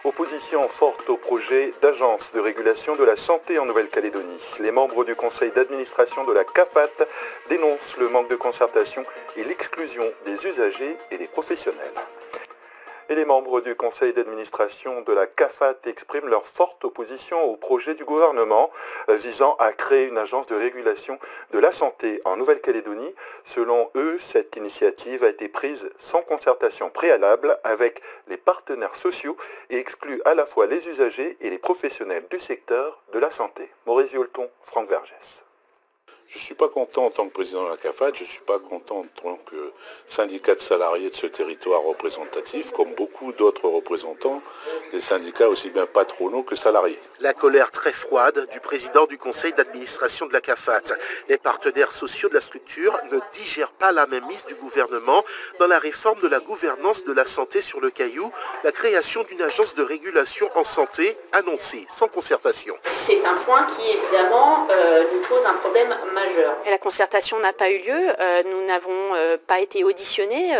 Opposition forte au projet d'agence de régulation de la santé en Nouvelle-Calédonie. Les membres du conseil d'administration de la CAFAT dénoncent le manque de concertation et l'exclusion des usagers et des professionnels. Et les membres du conseil d'administration de la CAFAT expriment leur forte opposition au projet du gouvernement visant à créer une agence de régulation de la santé en Nouvelle-Calédonie. Selon eux, cette initiative a été prise sans concertation préalable avec les partenaires sociaux et exclut à la fois les usagers et les professionnels du secteur de la santé. Maurice Violton, Franck Vergès. Je ne suis pas content en tant que président de la CAFAT, je ne suis pas content en tant que syndicat de salariés de ce territoire représentatif, comme beaucoup d'autres représentants des syndicats aussi bien patronaux que salariés. La colère très froide du président du conseil d'administration de la CAFAT. Les partenaires sociaux de la structure ne digèrent pas la mainmise du gouvernement dans la réforme de la gouvernance de la santé sur le Caillou, la création d'une agence de régulation en santé annoncée sans concertation. C'est un point qui évidemment nous pose un problème majeur. Et la concertation n'a pas eu lieu. Nous n'avons pas été auditionnés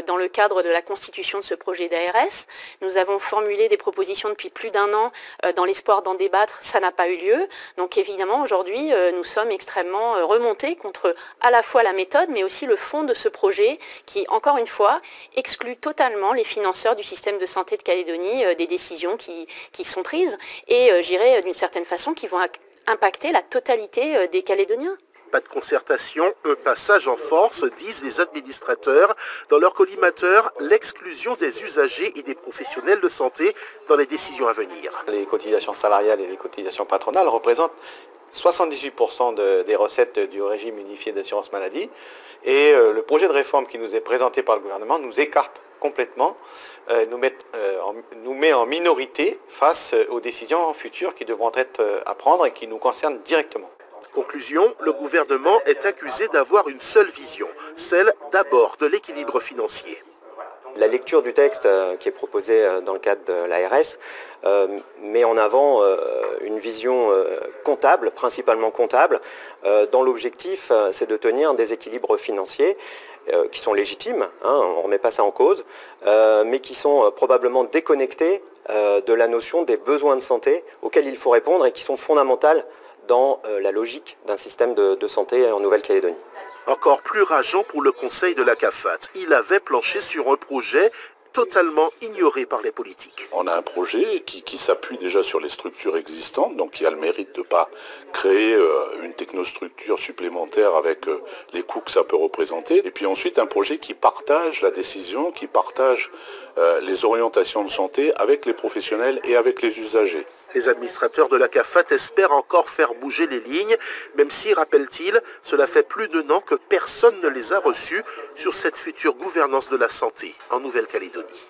dans le cadre de la constitution de ce projet d'ARS. Nous avons formulé des propositions depuis plus d'un an dans l'espoir d'en débattre. Ça n'a pas eu lieu. Donc évidemment, aujourd'hui, nous sommes extrêmement remontés contre à la fois la méthode, mais aussi le fond de ce projet qui, encore une fois, exclut totalement les financeurs du système de santé de Calédonie des décisions qui sont prises et, j'irais d'une certaine façon, qui vont impacter la totalité des Calédoniens. Pas de concertation, un passage en force, disent les administrateurs. Dans leur collimateur, l'exclusion des usagers et des professionnels de santé dans les décisions à venir. Les cotisations salariales et les cotisations patronales représentent 78% des recettes du régime unifié d'assurance maladie. Et le projet de réforme qui nous est présenté par le gouvernement nous écarte complètement, nous met en minorité face aux décisions futures qui devront être à prendre et qui nous concernent directement. Conclusion, le gouvernement est accusé d'avoir une seule vision, celle d'abord de l'équilibre financier. La lecture du texte qui est proposée dans le cadre de l'ARS met en avant une vision comptable, principalement comptable, dont l'objectif c'est de tenir des équilibres financiers qui sont légitimes, on ne remet pas ça en cause, mais qui sont probablement déconnectés de la notion des besoins de santé auxquels il faut répondre et qui sont fondamentales dans la logique d'un système de santé en Nouvelle-Calédonie. Encore plus rageant pour le conseil de la CAFAT. Il avait planché sur un projet totalement ignoré par les politiques. On a un projet qui s'appuie déjà sur les structures existantes, donc qui a le mérite de ne pas créer une technostructure supplémentaire avec les coûts que ça peut représenter. Et puis ensuite un projet qui partage la décision, qui partage les orientations de santé avec les professionnels et avec les usagers. Les administrateurs de la CAFAT espèrent encore faire bouger les lignes, même si, rappelle-t-il, cela fait plus d'un an que personne ne les a reçus sur cette future gouvernance de la santé en Nouvelle-Calédonie.